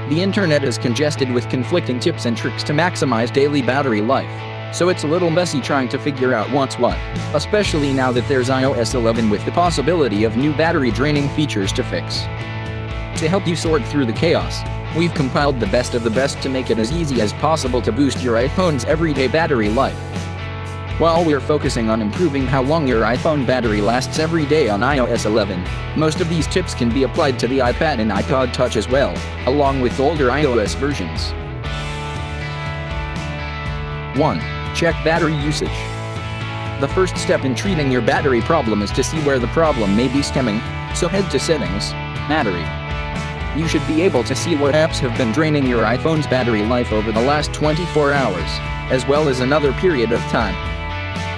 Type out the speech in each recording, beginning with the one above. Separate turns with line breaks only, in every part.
The internet is congested with conflicting tips and tricks to maximize daily battery life, so it's a little messy trying to figure out what's what, especially now that there's iOS 11 with the possibility of new battery draining features to fix. To help you sort through the chaos, we've compiled the best of the best to make it as easy as possible to boost your iPhone's everyday battery life. While we're focusing on improving how long your iPhone battery lasts every day on iOS 11, most of these tips can be applied to the iPad and iPod Touch as well, along with older iOS versions. 1. Check battery usage. The first step in treating your battery problem is to see where the problem may be stemming, so head to Settings, Battery. You should be able to see what apps have been draining your iPhone's battery life over the last 24 hours, as well as another period of time.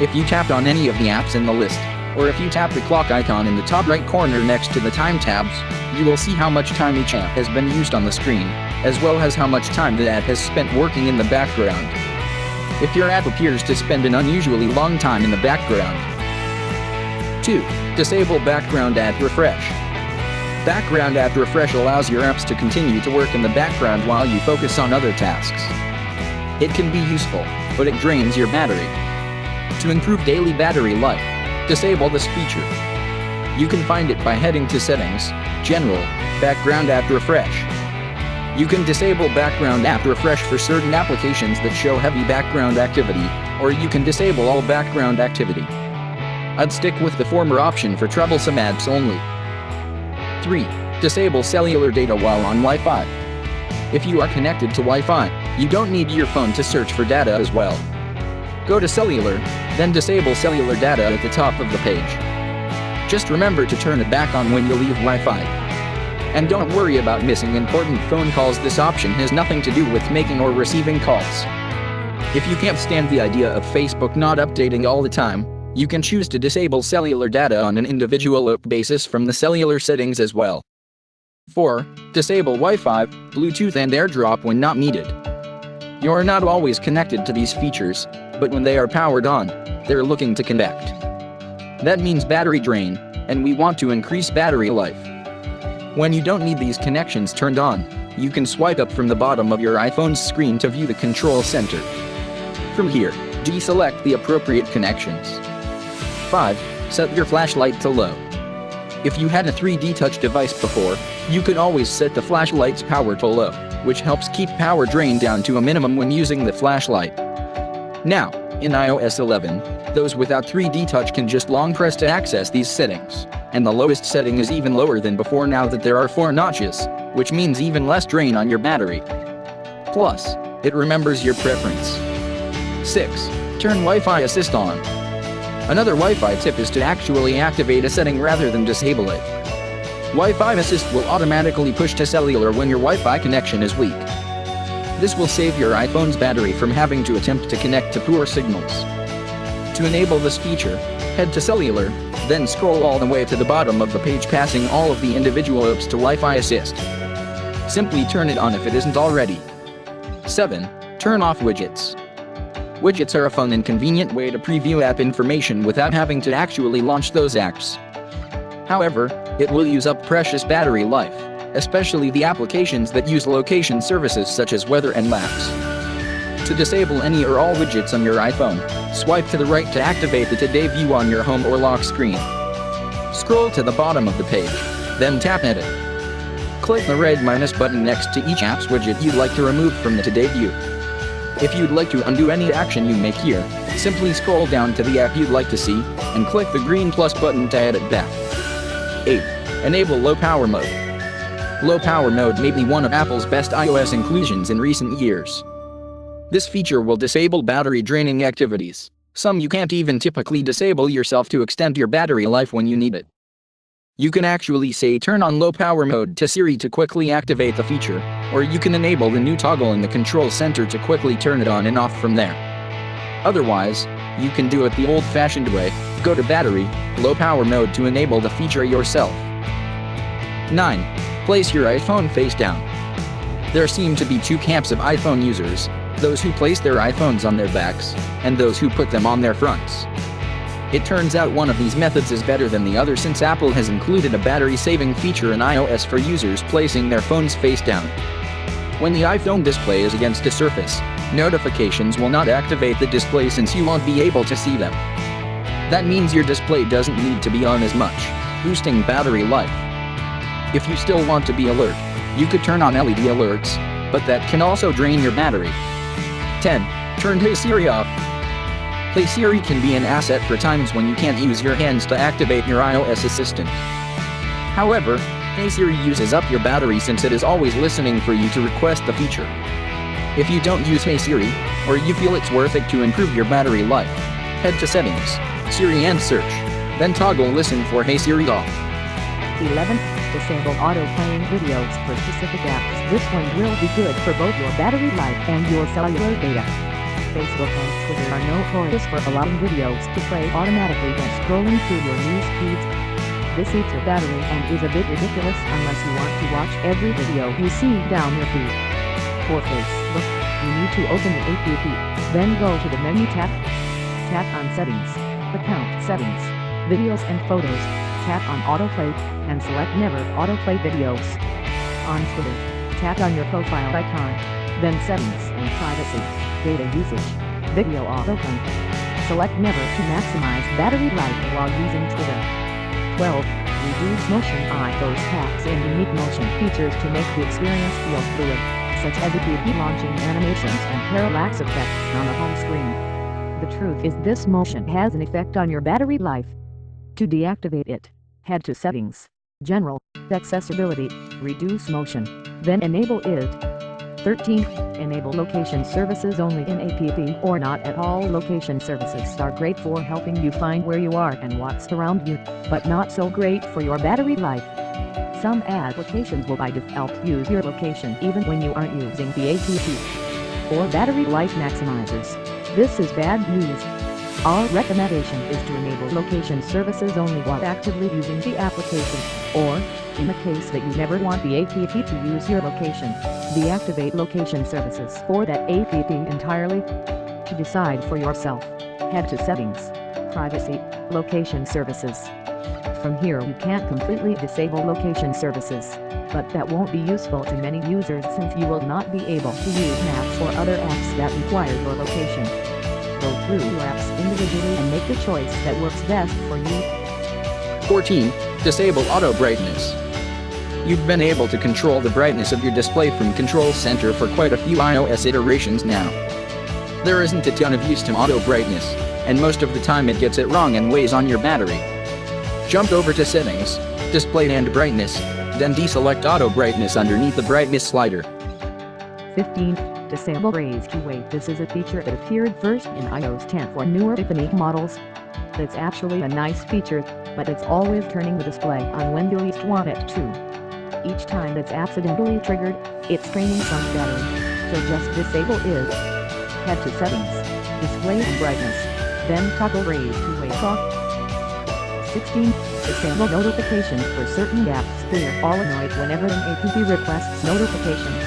If you tapped on any of the apps in the list, or if you tap the clock icon in the top right corner next to the time tabs, you will see how much time each app has been used on the screen, as well as how much time the app has spent working in the background. If your app appears to spend an unusually long time in the background. 2. Disable Background App Refresh. Background App Refresh allows your apps to continue to work in the background while you focus on other tasks. It can be useful, but it drains your battery. To improve daily battery life, disable this feature. You can find it by heading to Settings, General, Background App Refresh. You can disable Background App Refresh for certain applications that show heavy background activity, or you can disable all background activity. I'd stick with the former option for troublesome apps only. 3. Disable cellular data while on Wi-Fi. If you are connected to Wi-Fi, you don't need your phone to search for data as well. Go to Cellular, then disable cellular data at the top of the page. Just remember to turn it back on when you leave Wi-Fi. And don't worry about missing important phone calls. This option has nothing to do with making or receiving calls. If you can't stand the idea of Facebook not updating all the time, you can choose to disable cellular data on an individual app basis from the cellular settings as well. 4. Disable Wi-Fi, Bluetooth and AirDrop when not needed. You're not always connected to these features, but when they are powered on, they're looking to connect. That means battery drain, and we want to increase battery life. When you don't need these connections turned on, you can swipe up from the bottom of your iPhone's screen to view the control center. From here, deselect the appropriate connections. 5. Set your flashlight to low. If you had a 3D touch device before, you could always set the flashlight's power to low, which helps keep power drain down to a minimum when using the flashlight. Now, in iOS 11, those without 3D touch can just long press to access these settings, and the lowest setting is even lower than before now that there are 4 notches, which means even less drain on your battery. Plus, it remembers your preference. 6. Turn Wi-Fi Assist on. Another Wi-Fi tip is to actually activate a setting rather than disable it. Wi-Fi Assist will automatically push to cellular when your Wi-Fi connection is weak. This will save your iPhone's battery from having to attempt to connect to poor signals. To enable this feature, head to Cellular, then scroll all the way to the bottom of the page passing all of the individual apps to Wi-Fi Assist. Simply turn it on if it isn't already. 7. Turn off widgets. Widgets are a fun and convenient way to preview app information without having to actually launch those apps. However, it will use up precious battery life, especially the applications that use location services such as weather and maps. To disable any or all widgets on your iPhone, swipe to the right to activate the Today view on your home or lock screen. Scroll to the bottom of the page, then tap Edit. Click the red minus button next to each app's widget you'd like to remove from the Today view. If you'd like to undo any action you make here, simply scroll down to the app you'd like to see, and click the green plus button to add it back. 8. Enable Low Power Mode. Low Power Mode may be one of Apple's best iOS inclusions in recent years. This feature will disable battery draining activities, some you can't even typically disable yourself to extend your battery life when you need it. You can actually say turn on low power mode to Siri to quickly activate the feature, or you can enable the new toggle in the control center to quickly turn it on and off from there. Otherwise, you can do it the old-fashioned way, go to Battery, Low Power Mode to enable the feature yourself. 9. Place your iPhone face down. There seem to be 2 camps of iPhone users, those who place their iPhones on their backs, and those who put them on their fronts. It turns out one of these methods is better than the other since Apple has included a battery-saving feature in iOS for users placing their phones face down. When the iPhone display is against a surface, notifications will not activate the display since you won't be able to see them. That means your display doesn't need to be on as much, boosting battery life. If you still want to be alert, you could turn on LED alerts, but that can also drain your battery. 10. Turn Hey Siri off. Hey Siri can be an asset for times when you can't use your hands to activate your iOS assistant. However, Hey Siri uses up your battery since it is always listening for you to request the feature. If you don't use Hey Siri, or you feel it's worth it to improve your battery life, head to Settings, Siri and search, then toggle Listen for Hey Siri off.
11. Disable auto-playing videos for specific apps. This one will be good for both your battery life and your cellular data. Facebook and Twitter are notorious for allowing videos to play automatically when scrolling through your news feeds. This eats your battery and is a bit ridiculous unless you want to watch every video you see down your feed. For Facebook, you need to open the app, then go to the menu tab. Tap on Settings, Account Settings, Videos and Photos, tap on Autoplay, and select Never Autoplay Videos. On Twitter, tap on your profile icon, then Settings and Privacy, Data Usage, Video Autoplay. Select Never to maximize battery life while using Twitter. 12. Reduce motion. iOS packs in unique motion features to make the experience feel fluid, such as app launching animations and parallax effects on the home screen. The truth is this motion has an effect on your battery life. To deactivate it, head to Settings, General, Accessibility, Reduce Motion, then enable it. 13. Enable location services only in app or not at all. Location services are great for helping you find where you are and what's around you, but not so great for your battery life. Some applications will by default use your location even when you aren't using the app. Or battery life maximizers. This is bad news. Our recommendation is to enable location services only while actively using the application, or, in the case that you never want the app to use your location, deactivate location services for that app entirely. To decide for yourself, head to Settings, Privacy, Location Services. From here you can't completely disable location services, but that won't be useful to many users since you will not be able to use maps or other apps that require your location. Go through your apps individually and make the choice that works best for you. 14. Disable auto brightness. You've been able to control the brightness of your display from Control Center for quite a few iOS iterations now. There isn't a ton of use to auto brightness, and most of the time it gets it wrong and weighs on your battery. Jump over to Settings, Display and Brightness, then deselect auto brightness underneath the brightness slider. 15. Disable Raise to Wait. This is a feature that appeared first in iOS 10 for newer iPhone models. It's actually a nice feature, but it's always turning the display on when you least want it to. Each time it's accidentally triggered, it's draining some battery, so just disable it. Head to Settings, Display and Brightness, then toggle Raise to Wait off. 16. Disable notifications for certain apps. We're all annoyed whenever an app requests notifications.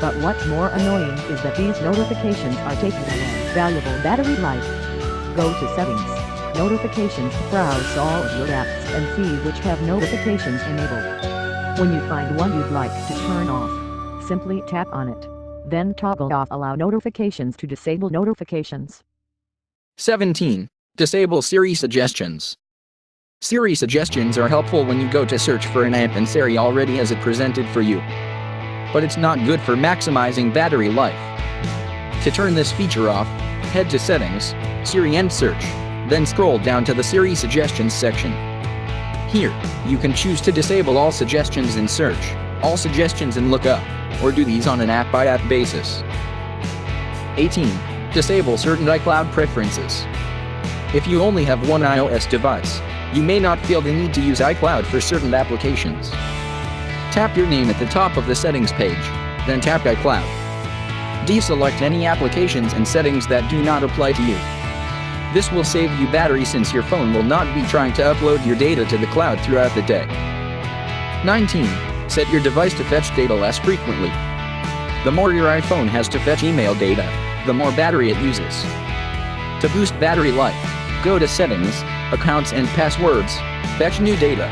But what's more annoying is that these notifications are taking away valuable battery life. Go to Settings, Notifications, browse all of your apps and see which have notifications enabled. When you find one you'd like to turn off, simply tap on it. Then toggle off Allow Notifications to disable notifications.
17. Disable Siri Suggestions. Siri suggestions are helpful when you go to search for an app and Siri already has it presented for you. But it's not good for maximizing battery life. To turn this feature off, head to Settings, Siri and Search, then scroll down to the Siri Suggestions section. Here, you can choose to disable all suggestions in Search, all suggestions in Lookup, or do these on an app-by-app basis. 18. Disable certain iCloud preferences. If you only have one iOS device, you may not feel the need to use iCloud for certain applications. Tap your name at the top of the settings page, then tap iCloud. Deselect any applications and settings that do not apply to you. This will save you battery since your phone will not be trying to upload your data to the cloud throughout the day. 19. Set your device to fetch data less frequently. The more your iPhone has to fetch email data, the more battery it uses. To boost battery life, go to Settings, accounts and passwords, fetch new data.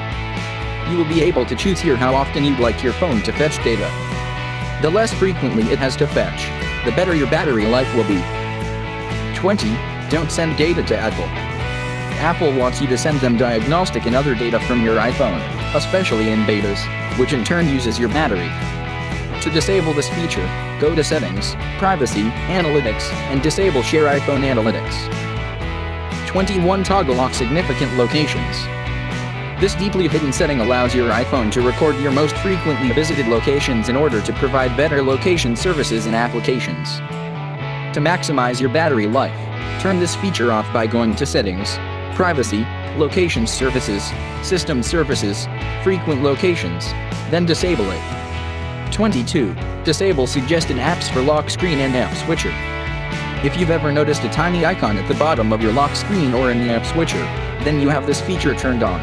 You will be able to choose here how often you'd like your phone to fetch data. The less frequently it has to fetch, the better your battery life will be. 20. Don't send data to Apple. Apple wants you to send them diagnostic and other data from your iPhone, especially in betas, which in turn uses your battery. To disable this feature, go to Settings, Privacy, Analytics, and disable Share iPhone Analytics. 21. Toggle off significant locations. This deeply hidden setting allows your iPhone to record your most frequently visited locations in order to provide better location services and applications. To maximize your battery life, turn this feature off by going to Settings, Privacy, Location Services, System Services, Frequent Locations, then disable it. 22. Disable suggested apps for lock screen and app switcher. If you've ever noticed a tiny icon at the bottom of your lock screen or in the app switcher, then you have this feature turned on.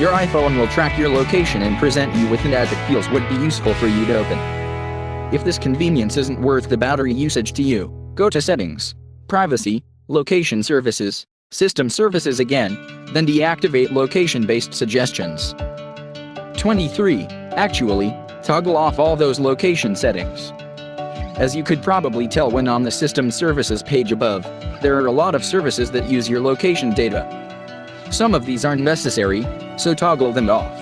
Your iPhone will track your location and present you with an ad that feels would be useful for you to open. If this convenience isn't worth the battery usage to you, go to Settings, Privacy, Location Services, System Services again, then deactivate location-based suggestions. 23. Actually, toggle off all those location settings. As you could probably tell when on the System Services page above, there are a lot of services that use your location data. Some of these aren't necessary, so toggle them off.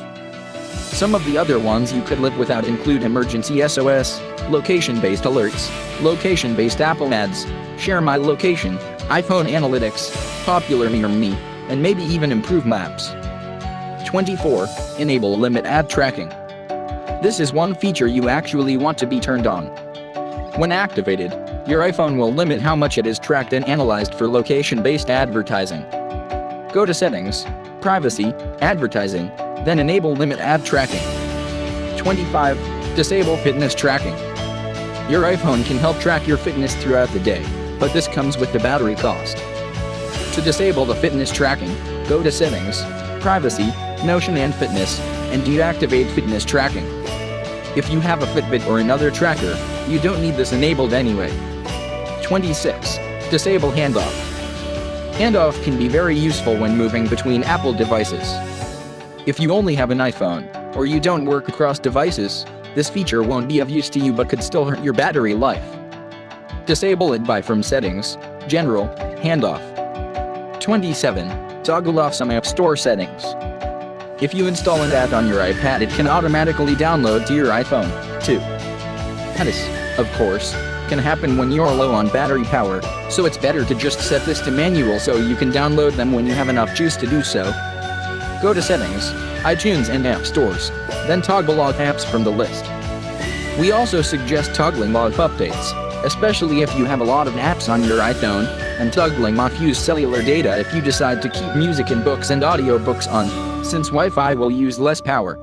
Some of the other ones you could live without include emergency SOS, location-based alerts, location-based Apple ads, Share My Location, iPhone Analytics, Popular Near Me, and maybe even improve Maps. 24. Enable Limit Ad Tracking. This is one feature you actually want to be turned on. When activated, your iPhone will limit how much it is tracked and analyzed for location-based advertising. Go to Settings, Privacy, Advertising, then enable Limit Ad Tracking. 25. Disable Fitness Tracking. Your iPhone can help track your fitness throughout the day, but this comes with the battery cost. To disable the fitness tracking, go to Settings, Privacy, Notion and Fitness, and deactivate fitness tracking. If you have a Fitbit or another tracker, you don't need this enabled anyway. 26. Disable Handoff. Handoff can be very useful when moving between Apple devices. If you only have an iPhone, or you don't work across devices, this feature won't be of use to you but could still hurt your battery life. Disable it by from Settings, General, Handoff. 27. Toggle off some App Store settings. If you install an app on your iPad, it can automatically download to your iPhone, too. This, of course, can happen when you're low on battery power, so it's better to just set this to manual so you can download them when you have enough juice to do so. Go to Settings, iTunes and App Stores, then toggle off apps from the list. We also suggest toggling off updates, especially if you have a lot of apps on your iPhone, and toggling off use cellular data if you decide to keep music and books and audiobooks on, since Wi-Fi will use less power.